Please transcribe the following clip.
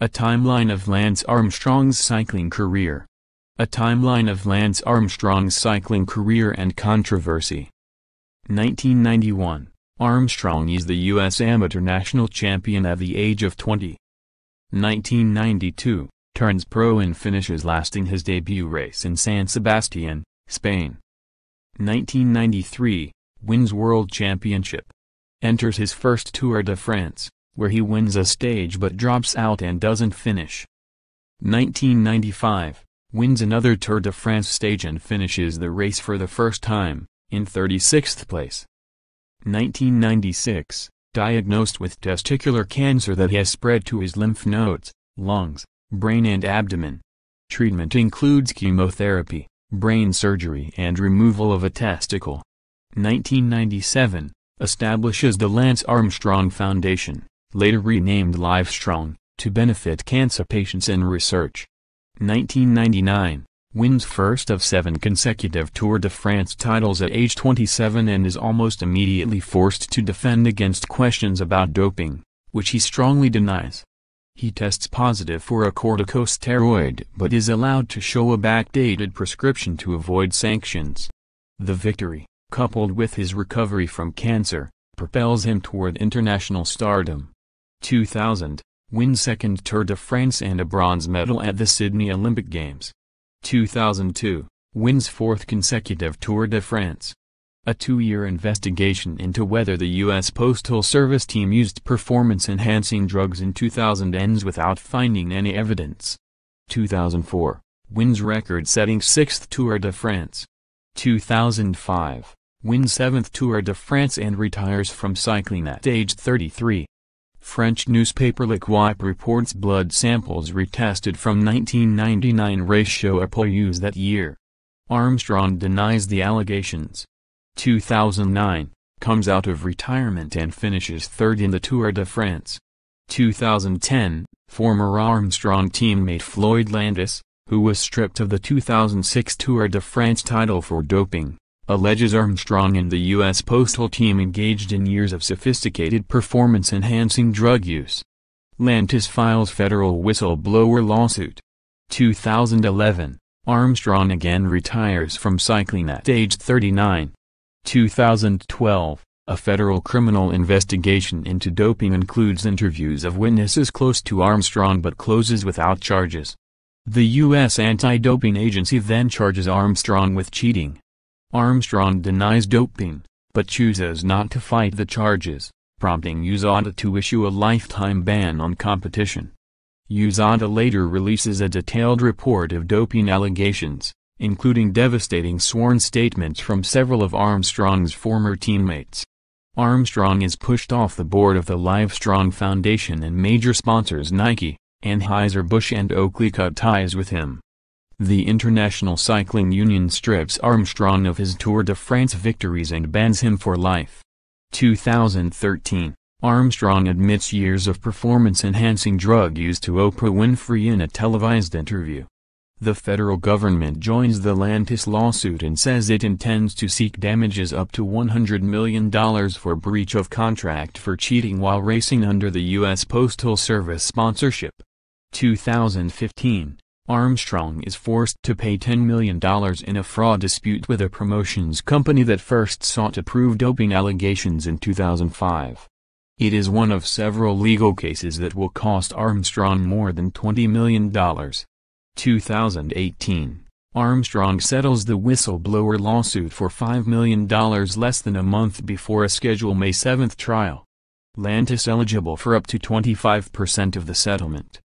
A timeline of Lance Armstrong's cycling career. A timeline of Lance Armstrong's cycling career and controversy. 1991, Armstrong is the U.S. amateur national champion at the age of 20. 1992, turns pro and finishes lasting his debut race in San Sebastian, Spain. 1993, wins World Championship. Enters his first Tour de France, where he wins a stage but drops out and doesn't finish. 1995, wins another Tour de France stage and finishes the race for the first time, in 36th place. 1996, diagnosed with testicular cancer that has spread to his lymph nodes, lungs, brain and abdomen. Treatment includes chemotherapy, brain surgery and removal of a testicle. 1997, establishes the Lance Armstrong Foundation, later renamed Livestrong, to benefit cancer patients and research. 1999, wins first of 7 consecutive Tour de France titles at age 27 and is almost immediately forced to defend against questions about doping, which he strongly denies. He tests positive for a corticosteroid but is allowed to show a backdated prescription to avoid sanctions. The victory, coupled with his recovery from cancer, propels him toward international stardom. 2000, wins second Tour de France and a bronze medal at the Sydney Olympic Games. 2002, wins 4th consecutive Tour de France. A 2-year investigation into whether the U.S. Postal Service team used performance-enhancing drugs in 2000 ends without finding any evidence. 2004, wins record-setting 6th Tour de France. 2005, wins 7th Tour de France and retires from cycling at age 33. French newspaper L'Equipe reports blood samples retested from 1999 race show a poilus that year. Armstrong denies the allegations. 2009, comes out of retirement and finishes 3rd in the Tour de France. 2010, former Armstrong teammate Floyd Landis, who was stripped of the 2006 Tour de France title for doping, alleges Armstrong and the U.S. Postal team engaged in years of sophisticated performance-enhancing drug use. Landis files federal whistleblower lawsuit. 2011, Armstrong again retires from cycling at age 39. 2012, a federal criminal investigation into doping includes interviews of witnesses close to Armstrong but closes without charges. The U.S. anti-doping agency then charges Armstrong with cheating. Armstrong denies doping, but chooses not to fight the charges, prompting USADA to issue a lifetime ban on competition. USADA later releases a detailed report of doping allegations, including devastating sworn statements from several of Armstrong's former teammates. Armstrong is pushed off the board of the Livestrong Foundation and major sponsors Nike, Anheuser-Busch and Oakley cut ties with him. The International Cycling Union strips Armstrong of his Tour de France victories and bans him for life. 2013, Armstrong admits years of performance-enhancing drug use to Oprah Winfrey in a televised interview. The federal government joins the Landis lawsuit and says it intends to seek damages up to $100 million for breach of contract for cheating while racing under the U.S. Postal Service sponsorship. 2015, Armstrong is forced to pay $10 million in a fraud dispute with a promotions company that first sought to prove doping allegations in 2005. It is one of several legal cases that will cost Armstrong more than $20 million. 2018, Armstrong settles the whistleblower lawsuit for $5 million less than a month before a scheduled May 7 trial. Landis eligible for up to 25% of the settlement.